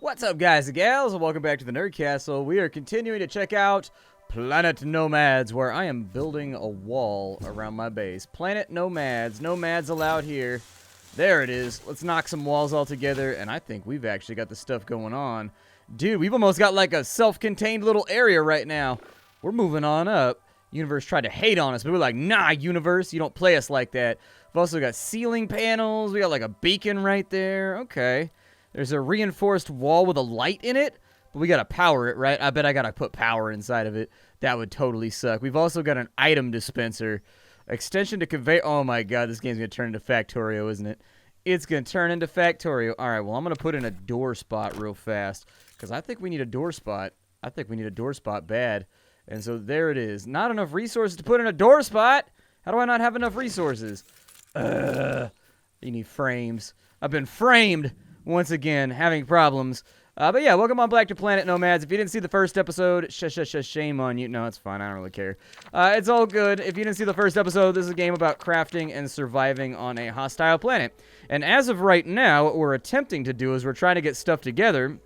What's up, guys and gals, and welcome back to the Nerd Castle. We are continuing to check out Planet Nomads, where I am building a wall around my base. Planet Nomads. Nomads allowed here. There it is. Let's knock some walls all together, and I think we've actually got the stuff going on. Dude, we've almost got like a self-contained little area right now. We're moving on up. Universe tried to hate on us, but we're like, nah, Universe, you don't play us like that. We've also got ceiling panels. We got like a beacon right there. Okay. There's a reinforced wall with a light in it, but we got to power it, right? I bet I got to put power inside of it. That would totally suck. We've also got an item dispenser. Extension to convey. Oh, my God. This game's going to turn into Factorio, isn't it? It's going to turn into Factorio. All right, well, I'm going to put in a door spot real fast because I think we need a door spot. I think we need a door spot bad. And so there it is. Not enough resources to put in a door spot. How do I not have enough resources? You need frames. I've been framed. Once again, having problems. But yeah, welcome on back to Planet Nomads. If you didn't see the first episode, shame on you. No, it's fine. I don't really care. It's all good. If you didn't see the first episode, this is a game about crafting and surviving on a hostile planet. And as of right now, what we're attempting to do is we're trying to get stuff together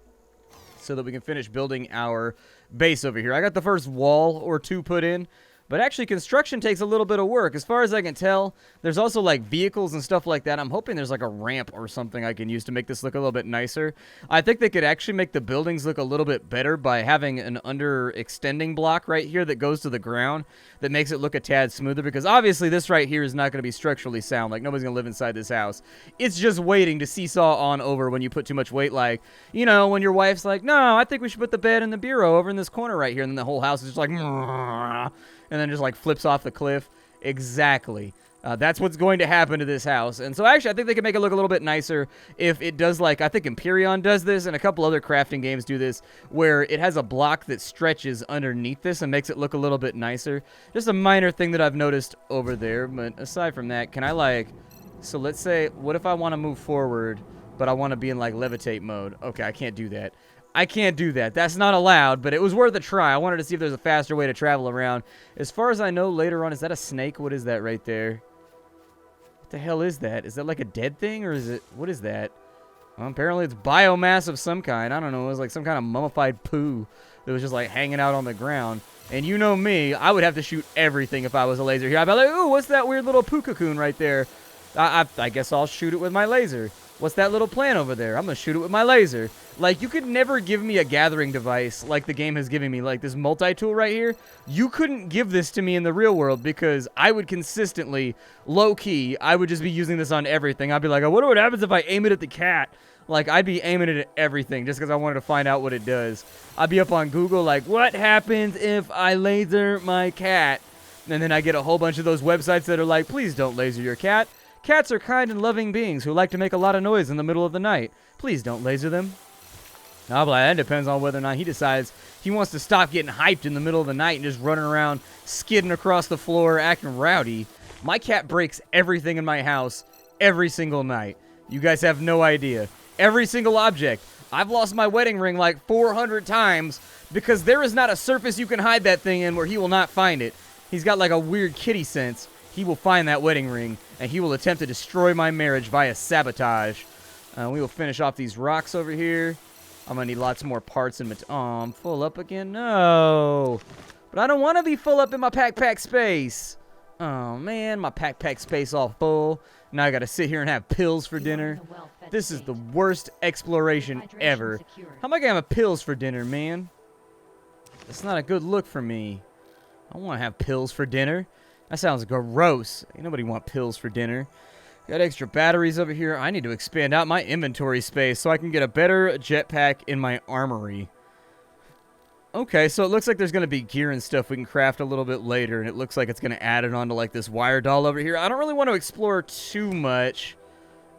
so that we can finish building our base over here. I got the first wall or two put in. But actually, construction takes a little bit of work. As far as I can tell, there's also, like, vehicles and stuff like that. I'm hoping there's, like, a ramp or something I can use to make this look a little bit nicer. I think they could actually make the buildings look a little bit better by having an under-extending block right here that goes to the ground that makes it look a tad smoother. Because, obviously, this right here is not going to be structurally sound. Like, nobody's going to live inside this house. It's just waiting to seesaw on over when you put too much weight. Like, you know, when your wife's like, no, I think we should put the bed and the bureau over in this corner right here. And then the whole house is just like, and then just like flips off the cliff. Exactly. That's what's going to happen to this house. And so actually I think they can make it look a little bit nicer if it does, like, I think Empyrean does this and a couple other crafting games do this, where it has a block that stretches underneath this and makes it look a little bit nicer. Just a minor thing that I've noticed over there. But aside from that, can I, like, so let's say, what if I want to move forward, but I want to be in, like, levitate mode? Okay, I can't do that. I can't do that. That's not allowed, but it was worth a try. I wanted to see if there's a faster way to travel around. As far as I know, later on, is that a snake? What is that right there? What the hell is that? Is that like a dead thing, or is it... What is that? Well, apparently it's biomass of some kind. I don't know. It was like some kind of mummified poo that was just like hanging out on the ground. And you know me, I would have to shoot everything if I was a laser here. I'd be like, ooh, what's that weird little poo cocoon right there? I guess I'll shoot it with my laser. What's that little plant over there? I'm going to shoot it with my laser. Like, you could never give me a gathering device like the game has given me, like this multi-tool right here. You couldn't give this to me in the real world because I would consistently, low-key, I would just be using this on everything. I'd be like, I wonder what happens if I aim it at the cat. Like, I'd be aiming it at everything just because I wanted to find out what it does. I'd be up on Google like, what happens if I laser my cat? And then I get a whole bunch of those websites that are like, please don't laser your cat. Cats are kind and loving beings who like to make a lot of noise in the middle of the night. Please don't laser them. Now, but that depends on whether or not he decides he wants to stop getting hyped in the middle of the night and just running around, skidding across the floor, acting rowdy. My cat breaks everything in my house every single night. You guys have no idea. Every single object. I've lost my wedding ring like 400 times because there is not a surface you can hide that thing in where he will not find it. He's got like a weird kitty sense. He will find that wedding ring, and he will attempt to destroy my marriage via sabotage. We will finish off these rocks over here. I'm going to need lots more parts and oh, I'm full up again? No. But I don't want to be full up in my pack space. Oh, man, my pack space all full. Now I got to sit here and have pills for dinner. This is the worst exploration ever. How am I going to have pills for dinner, man? That's not a good look for me. I don't want to have pills for dinner. That sounds gross. Ain't nobody want pills for dinner. Got extra batteries over here. I need to expand out my inventory space so I can get a better jetpack in my armory. Okay, so it looks like there's going to be gear and stuff we can craft a little bit later, and it looks like it's going to add it onto like this wire doll over here. I don't really want to explore too much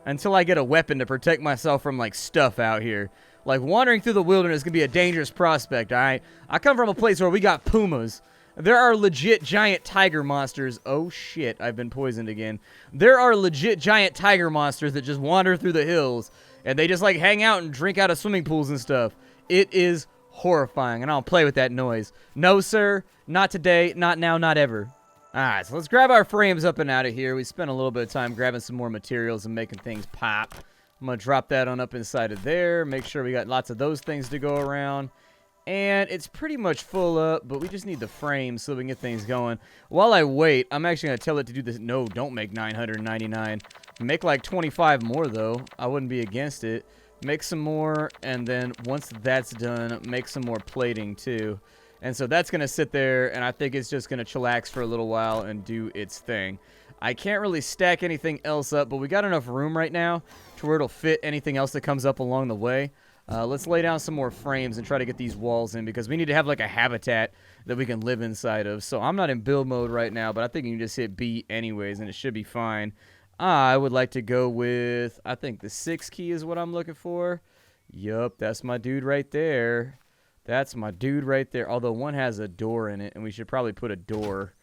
until I get a weapon to protect myself from like stuff out here. Like wandering through the wilderness can be a dangerous prospect, alright? I come from a place where we got pumas. There are legit giant tiger monsters. Oh, shit. I've been poisoned again. There are legit giant tiger monsters that just wander through the hills. And they just, like, hang out and drink out of swimming pools and stuff. It is horrifying. And I don't play with that noise. No, sir. Not today. Not now. Not ever. Alright, so let's grab our frames up and out of here. We spent a little bit of time grabbing some more materials and making things pop. I'm going to drop that on up inside of there. Make sure we got lots of those things to go around. And it's pretty much full up, but we just need the frame so we can get things going. While I wait, I'm actually going to tell it to do this. No, don't make 999. Make like 25 more, though. I wouldn't be against it. Make some more, and then once that's done, make some more plating, too. And so that's going to sit there, and I think it's just going to chillax for a little while and do its thing. I can't really stack anything else up, but we got enough room right now to where it'll fit anything else that comes up along the way. Let's lay down some more frames and try to get these walls in, because we need to have like a habitat that we can live inside of. So I'm not in build mode right now, but I think you can just hit B anyways, and it should be fine. I would like to go with, I think the 6 key is what I'm looking for. Yup, that's my dude right there. That's my dude right there. Although one has a door in it, and we should probably put a door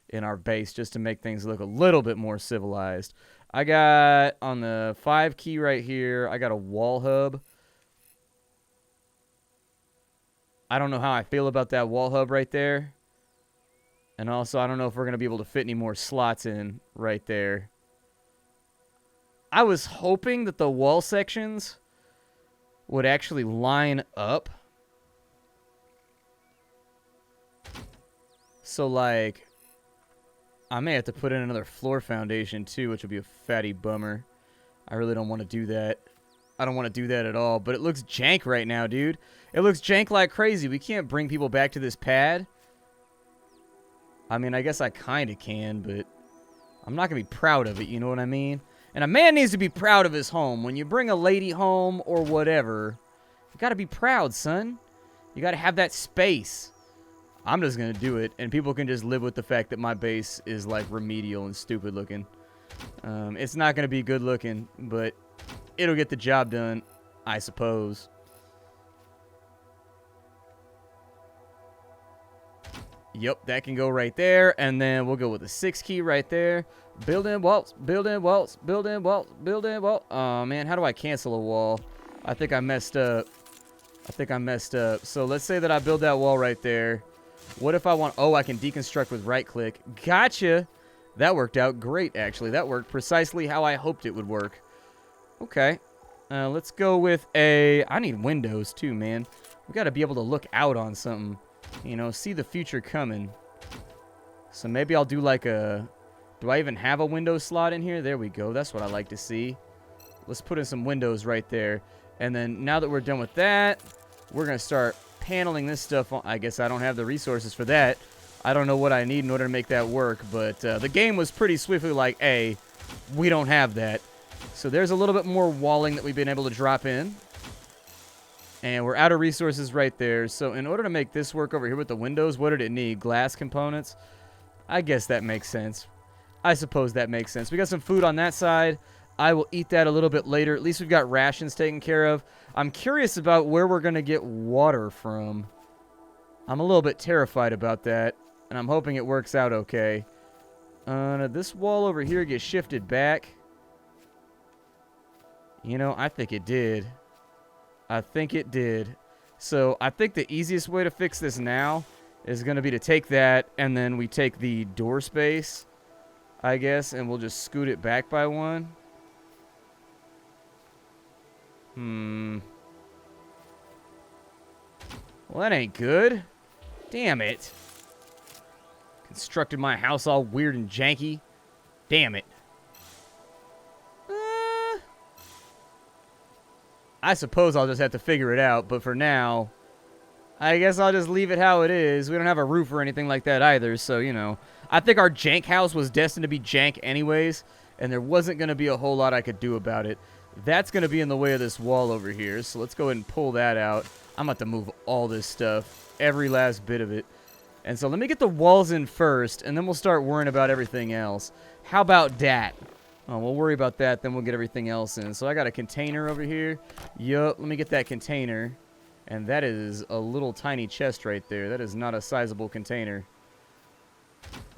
in our base just to make things look a little bit more civilized. I got, on the 5 key right here, I got a wall hub. I don't know how I feel about that wall hub right there. And also, I don't know if we're going to be able to fit any more slots in right there. I was hoping that the wall sections would actually line up. So, like, I may have to put in another floor foundation, too, which would be a fatty bummer. I really don't want to do that. I don't want to do that at all, but it looks jank right now, dude. It looks jank like crazy. We can't bring people back to this pad. I mean, I guess I kind of can, but I'm not going to be proud of it, you know what I mean? And a man needs to be proud of his home. When you bring a lady home or whatever, you got to be proud, son. You got to have that space. I'm just going to do it, and people can just live with the fact that my base is, like, remedial and stupid looking. It's not going to be good looking, but it'll get the job done, I suppose. Yep, that can go right there, and then we'll go with the 6 key right there. Build in walls, build in walls, build in walls, build in walls. Oh, man, how do I cancel a wall? I think I messed up. So let's say that I build that wall right there. What if I want... Oh, I can deconstruct with right-click. Gotcha. That worked out great, actually. That worked precisely how I hoped it would work. Okay. Let's go with a... I need windows, too, man. We got to be able to look out on something. You know, see the future coming. So maybe I'll do like a... Do I even have a window slot in here? There we go. That's what I like to see. Let's put in some windows right there. And then now that we're done with that, we're going to start paneling this stuff on. I guess I don't have the resources for that. I don't know what I need in order to make that work. But the game was pretty swiftly like, hey, we don't have that. So there's a little bit more walling that we've been able to drop in. And we're out of resources right there. So in order to make this work over here with the windows, what did it need? Glass components? I guess that makes sense. I suppose that makes sense. We got some food on that side. I will eat that a little bit later. At least we've got rations taken care of. I'm curious about where we're going to get water from. I'm a little bit terrified about that. And I'm hoping it works out okay. This wall over here gets shifted back. You know, I think it did. I think it did. So I think the easiest way to fix this now is going to be to take that, and then we take the door space, I guess, and we'll just scoot it back by one. Well, that ain't good. Damn it. Constructed my house all weird and janky. Damn it. I suppose I'll just have to figure it out, but for now, I guess I'll just leave it how it is. We don't have a roof or anything like that either, so, you know. I think our jank house was destined to be jank anyways, and there wasn't going to be a whole lot I could do about it. That's going to be in the way of this wall over here, so let's go ahead and pull that out. I'm about to move all this stuff, every last bit of it. And so let me get the walls in first, and then we'll start worrying about everything else. How about that? Oh, we'll worry about that, then we'll get everything else in. So I got a container over here. Yup, let me get that container. And that is a little tiny chest right there. That is not a sizable container.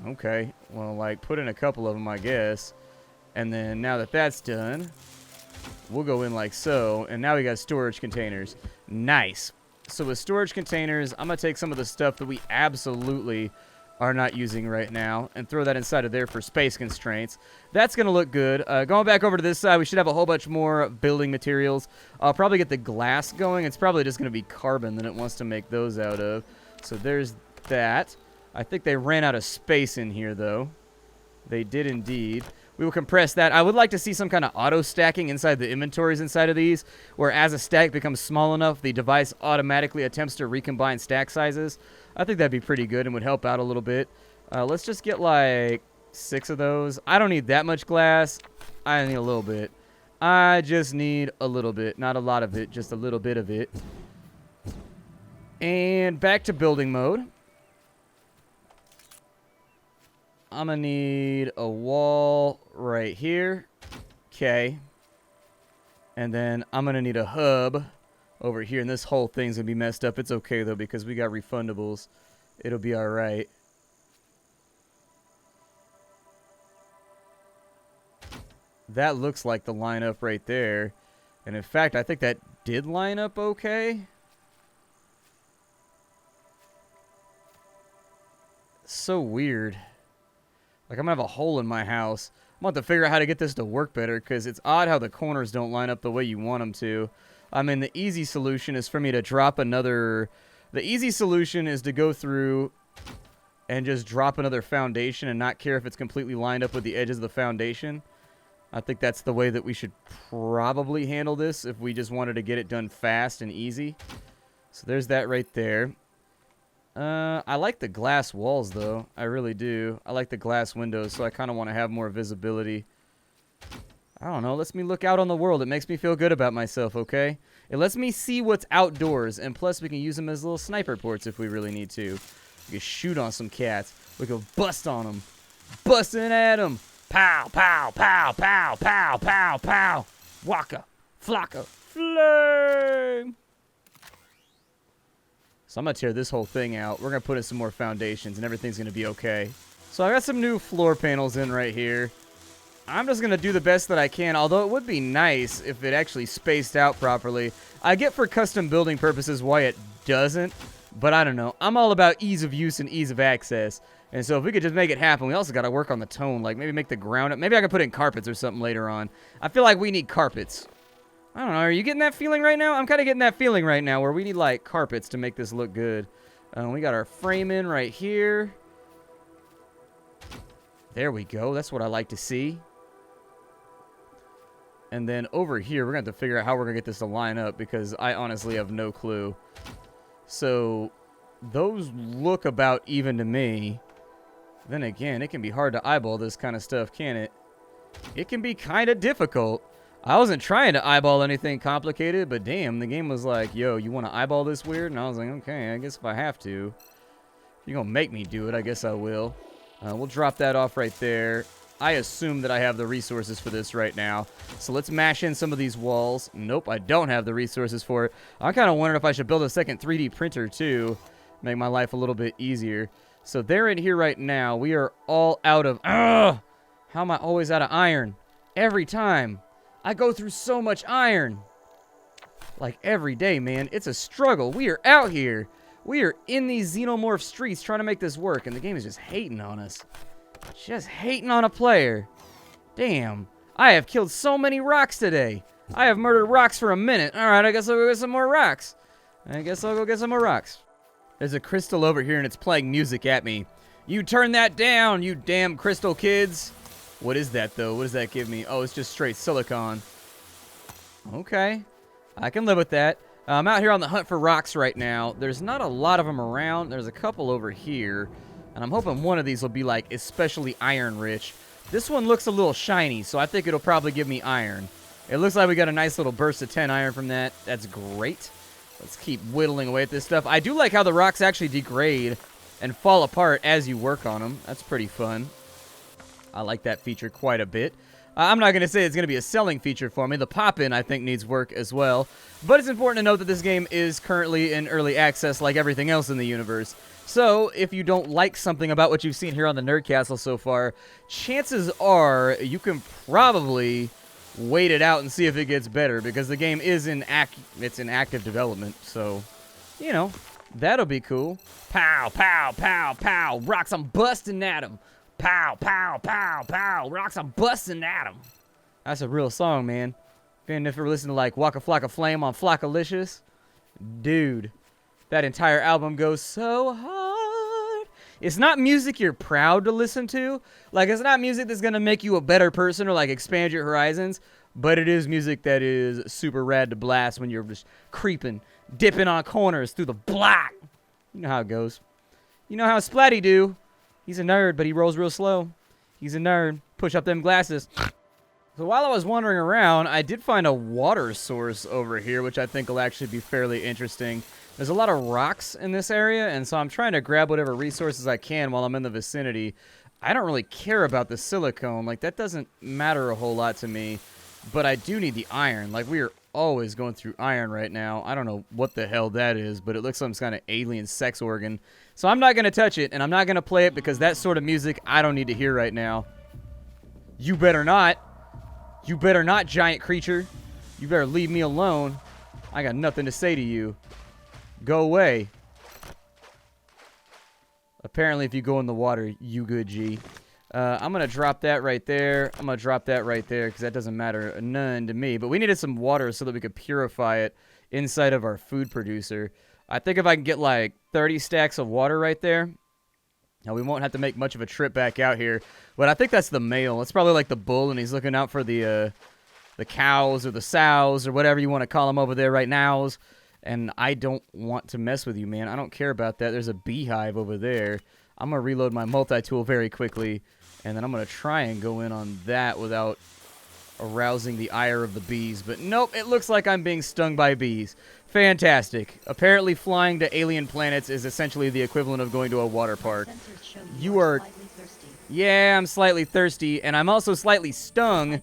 Okay, well, like, put in a couple of them, I guess. And then now that that's done, we'll go in like so. And now we got storage containers. Nice. So with storage containers, I'm going to take some of the stuff that we absolutely are not using right now, and throw that inside of there for space constraints. That's going to look good. Going back over to this side, we should have a whole bunch more building materials. I'll probably get the glass going. It's probably just going to be carbon that it wants to make those out of. So there's that. I think they ran out of space in here, though. They did indeed. We will compress that. I would like to see some kind of auto-stacking inside the inventories inside of these, where as a stack becomes small enough, the device automatically attempts to recombine stack sizes. I think that'd be pretty good and would help out a little bit. Let's just get like 6 of those. I don't need that much glass. I need a little bit. I just need a little bit. Not a lot of it, just a little bit of it. And back to building mode. I'm going to need a wall right here. Okay. And then I'm going to need a hub over here. And this whole thing's going to be messed up. It's okay, though, because we got refundables. It'll be all right. That looks like the lineup right there. And in fact, I think that did line up okay. So weird. Like, I'm going to have a hole in my house. I'm going to have to figure out how to get this to work better, because it's odd how the corners don't line up the way you want them to. I mean, the easy solution is for me to drop another... The easy solution is to go through and just drop another foundation and not care if it's completely lined up with the edges of the foundation. I think that's the way that we should probably handle this if we just wanted to get it done fast and easy. So there's that right there. I like the glass walls, though. I really do. I like the glass windows, so I kind of want to have more visibility. I don't know. It lets me look out on the world. It makes me feel good about myself, okay? It lets me see what's outdoors, and plus we can use them as little sniper ports if we really need to. We can shoot on some cats. We can bust on them. Busting at them. Pow, pow, pow, pow, pow, pow, pow. Waka, flocka, flame. So I'm going to tear this whole thing out. We're going to put in some more foundations, and everything's going to be okay. So I got some new floor panels in right here. I'm just going to do the best that I can, although it would be nice if it actually spaced out properly. I get for custom building purposes why it doesn't, but I don't know. I'm all about ease of use and ease of access. And so if we could just make it happen, we also got to work on the tone. Like maybe make the ground up. Maybe I could put in carpets or something later on. I feel like we need carpets. I don't know. Are you getting that feeling right now? I'm kind of getting that feeling right now where we need like carpets to make this look good. We got our frame in right here. There we go. That's what I like to see. And then over here, we're going to have to figure out how we're going to get this to line up because I honestly have no clue. So those look about even to me. Then again, it can be hard to eyeball this kind of stuff, can't it? It can be kind of difficult. I wasn't trying to eyeball anything complicated, but damn, the game was like, yo, you want to eyeball this weird? And I was like, okay, I guess if I have to. If you're going to make me do it, I guess I will. We'll drop that off right there. I assume that I have the resources for this right now. So let's mash in some of these walls. Nope, I don't have the resources for it. I'm kind of wondering if I should build a second 3D printer too. Make my life a little bit easier. So they're in here right now. We are all out of... Ugh! How am I always out of iron? Every time. I go through so much iron. Like every day, man. It's a struggle. We are out here. We are in these xenomorph streets trying to make this work. And the game is just hating on us. Just hating on a player. Damn. I have killed so many rocks today. I have murdered rocks for a minute. Alright, I guess I'll go get some more rocks. There's a crystal over here and it's playing music at me. You turn that down, you damn crystal kids. What is that, though? What does that give me? Oh, it's just straight silicon. Okay. I can live with that. I'm out here on the hunt for rocks right now. There's not a lot of them around. There's a couple over here. And I'm hoping one of these will be, like, especially iron-rich. This one looks a little shiny, so I think it'll probably give me iron. It looks like we got a nice little burst of 10 iron from that. That's great. Let's keep whittling away at this stuff. I do like how the rocks actually degrade and fall apart as you work on them. That's pretty fun. I like that feature quite a bit. I'm not going to say it's going to be a selling feature for me. The pop-in, I think, needs work as well. But it's important to note that this game is currently in early access like everything else in the universe. So, if you don't like something about what you've seen here on the Nerd Castle so far, chances are you can probably wait it out and see if it gets better, because the game is in active development. So, you know, That'll be cool. Pow, pow, pow, pow. Rocks, I'm busting at 'em. Pow, pow, pow, pow. Rocks, I'm busting at 'em. That's a real song, man. If you ever listen to like Waka Flocka Flame on Flockalicious, dude, that entire album goes so hard. It's not music you're proud to listen to. Like, it's not music that's gonna make you a better person or like expand your horizons. But it is music that is super rad to blast when you're just creeping, dipping on corners through the block. You know how it goes. You know how Splatty do. He's a nerd, but he rolls real slow. He's a nerd. Push up them glasses. So while I was wandering around, I did find a water source over here, which I think will actually be fairly interesting. There's a lot of rocks in this area, and so I'm trying to grab whatever resources I can while I'm in the vicinity. I don't really care about the silicone. Like, that doesn't matter a whole lot to me. But I do need the iron. Like, we are always going through iron right now. I don't know what the hell that is, but it looks like some kind of alien sex organ. So I'm not going to touch it, and I'm not going to play it because that sort of music I don't need to hear right now. You better not. You better not, giant creature. You better leave me alone. I got nothing to say to you. Go away. Apparently, if you go in the water, you good, G. I'm going to drop that right there. I'm going to drop that right there because that doesn't matter none to me. But we needed some water so that we could purify it inside of our food producer. I think if I can get like 30 stacks of water right there, now we won't have to make much of a trip back out here. But I think that's the male. It's probably like the bull, and he's looking out for the cows or the sows or whatever you want to call them over there right now. And I don't want to mess with you, man. I don't care about that. There's a beehive over there. I'm going to reload my multi-tool very quickly. And then I'm going to try and go in on that without arousing the ire of the bees. But nope, it looks like I'm being stung by bees. Fantastic. Apparently flying to alien planets is essentially the equivalent of going to a water park. You are... Yeah, I'm slightly thirsty, and I'm also slightly stung.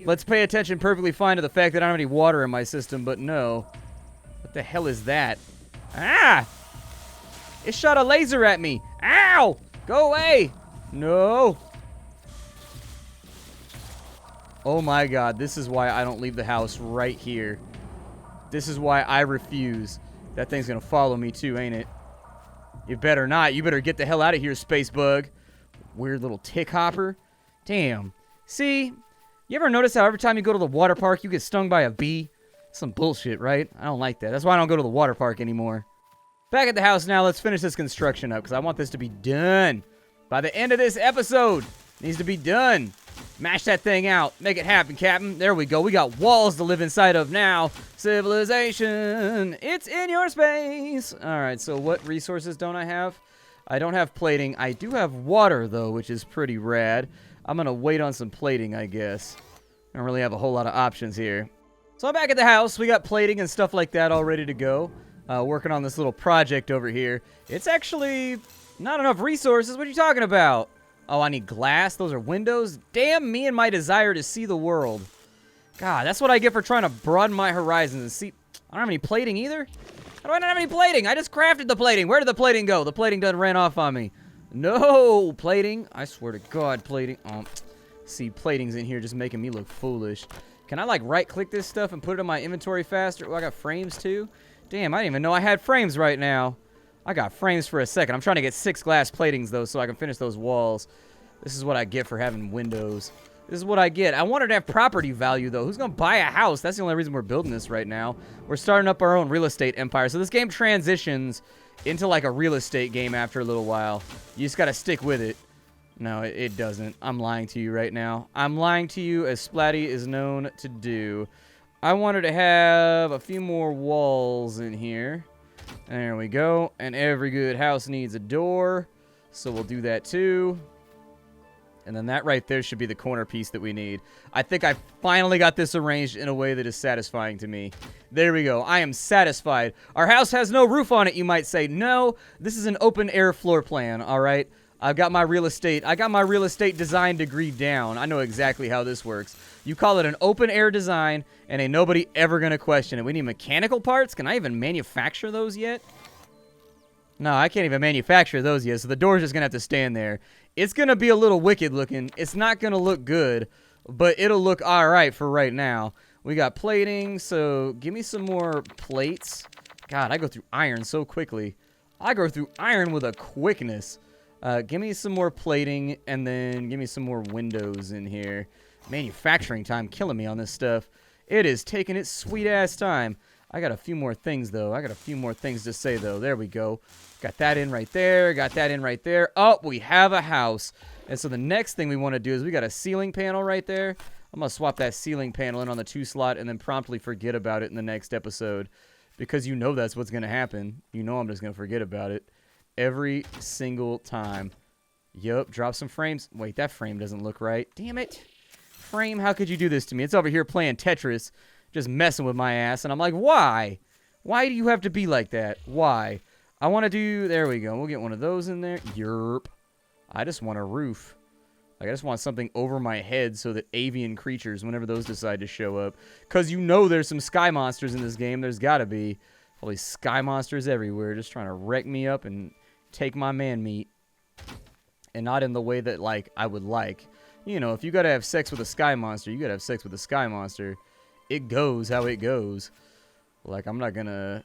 Let's pay attention perfectly fine to the fact that I don't have any water in my system, but no. What the hell is that? Ah! It shot a laser at me. Ow! Go away! No! Oh my god, this is why I don't leave the house right here. This is why I refuse. That thing's gonna follow me too, ain't it? You better not. You better get the hell out of here, space bug. Weird little tick hopper. Damn. See? You ever notice how every time you go to the water park, you get stung by a bee? Some bullshit, right? I don't like that. That's why I don't go to the water park anymore. Back at the house now, let's finish this construction up, because I want this to be done. By the end of this episode, it needs to be done. Mash that thing out. Make it happen, Captain. There we go. We got walls to live inside of now. Civilization. It's in your space. All right, so what resources don't I have? I don't have plating. I do have water, though, which is pretty rad. I'm going to wait on some plating, I guess. I don't really have a whole lot of options here. So I'm back at the house. We got plating and stuff like that all ready to go. Working on this little project over here. It's actually not enough resources. What are you talking about? Oh, I need glass. Those are windows. Damn me and my desire to see the world. God, that's what I get for trying to broaden my horizons and see. I don't have any plating either. How do I not have any plating? I just crafted the plating. Where did the plating go? The plating done ran off on me. No plating. I swear to God, plating. Oh, see, plating's in here just making me look foolish. Can I, like, right-click this stuff and put it in my inventory faster? Oh, I got frames, too? Damn, I didn't even know I had frames right now. I got frames for a second. I'm trying to get 6 glass platings, though, so I can finish those walls. This is what I get for having windows. This is what I get. I wanted to have property value, though. Who's going to buy a house? That's the only reason we're building this right now. We're starting up our own real estate empire. So this game transitions into, like, a real estate game after a little while. You just got to stick with it. No, it doesn't. I'm lying to you right now. I'm lying to you as Splatty is known to do. I wanted to have a few more walls in here. There we go. And every good house needs a door. So we'll do that too. And then that right there should be the corner piece that we need. I think I finally got this arranged in a way that is satisfying to me. There we go. I am satisfied. Our house has no roof on it, you might say. No, this is an open air floor plan, all right? I got my real estate design degree down. I know exactly how this works. You call it an open air design, and ain't nobody ever gonna question it. We need mechanical parts. Can I even manufacture those yet? No, I can't even manufacture those yet, so the door's just gonna have to stand there. It's gonna be a little wicked looking. It's not gonna look good, but it'll look alright for right now. We got plating, so give me some more plates. God, I go through iron so quickly. I go through iron with a quickness. Give me some more plating, and then give me some more windows in here. Manufacturing time killing me on this stuff. It is taking its sweet-ass time. I got a few more things, though. I got a few more things to say, though. There we go. Got that in right there. Got that in right there. Oh, we have a house. And so the next thing we want to do is we got a ceiling panel right there. I'm going to swap that ceiling panel in on the 2 slot and then promptly forget about it in the next episode. Because you know that's what's going to happen. You know I'm just going to forget about it. Every single time. Yup, drop some frames. Wait, that frame doesn't look right. Damn it. Frame, how could you do this to me? It's over here playing Tetris, just messing with my ass. And I'm like, why? Why do you have to be like that? Why? I want to do... There we go. We'll get one of those in there. Yerp. I just want a roof. Like, I just want something over my head so that avian creatures, whenever those decide to show up. Because you know there's some sky monsters in this game. There's got to be. All these sky monsters everywhere just trying to wreck me up and take my man meat. And not in the way that, like, I would like. You know, if you got to have sex with a sky monster, you got to have sex with a sky monster. It goes how it goes. Like, I'm not going to...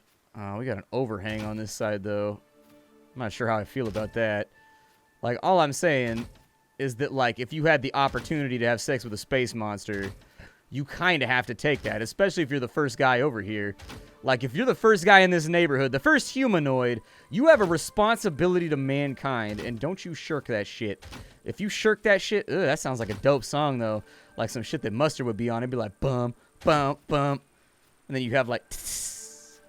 we got an overhang on this side, though. I'm not sure how I feel about that. Like, all I'm saying is that, like, if you had the opportunity to have sex with a space monster, you kind of have to take that, especially if you're the first guy over here. Like, if you're the first guy in this neighborhood, the first humanoid, you have a responsibility to mankind, and don't you shirk that shit. If you shirk that shit, ugh, that sounds like a dope song, though. Like some shit that Mustard would be on. It'd be like, bum, bum, bum. And then you have, like, tss,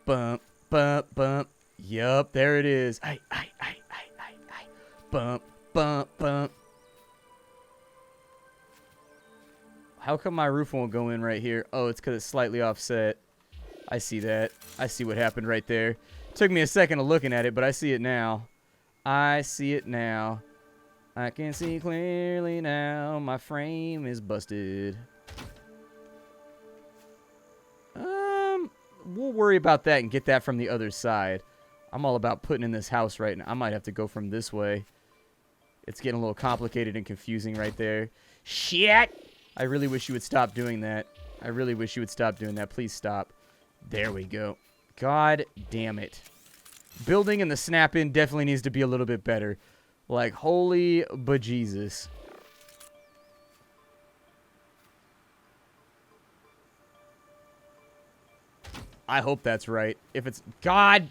bump, bump, bump. Yup, there it is. Ay, ay, ay, ay, ay, ay. Bump, bump, bump. How come my roof won't go in right here? Oh, it's because it's slightly offset. I see that. I see what happened right there. Took me a second of looking at it, but I see it now. I see it now. I can see clearly now. My frame is busted. We'll worry about that and get that from the other side. I'm all about putting in this house right now. I might have to go from this way. It's getting a little complicated and confusing right there. Shit! I really wish you would stop doing that. I really wish you would stop doing that. Please stop. There we go. God damn it. Building and the snap-in definitely needs to be a little bit better. Like, holy bejesus. I hope that's right. If it's... God!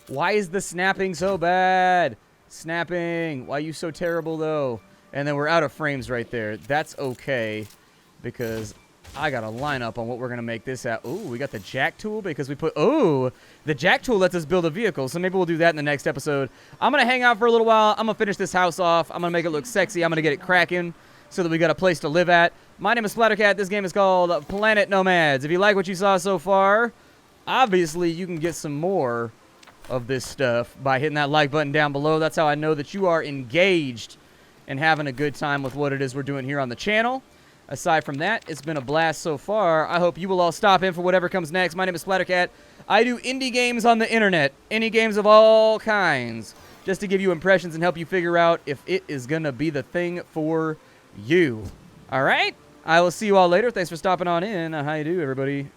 Why is the snapping so bad? Snapping. Why are you so terrible, though? And then we're out of frames right there. That's okay. Because I got a lineup on what we're going to make this at. Ooh, we got the jack tool because we put... Ooh, the jack tool lets us build a vehicle. So maybe we'll do that in the next episode. I'm going to hang out for a little while. I'm going to finish this house off. I'm going to make it look sexy. I'm going to get it cracking so that we got a place to live at. My name is Splattercat. This game is called Planet Nomads. If you like what you saw so far, obviously you can get some more of this stuff by hitting that like button down below. That's how I know that you are engaged and having a good time with what it is we're doing here on the channel. Aside from that, it's been a blast so far. I hope you will all stop in for whatever comes next. My name is Splattercat. I do indie games on the internet. Indie games of all kinds. Just to give you impressions and help you figure out if it is going to be the thing for you. All right? I will see you all later. Thanks for stopping on in. How you do, everybody?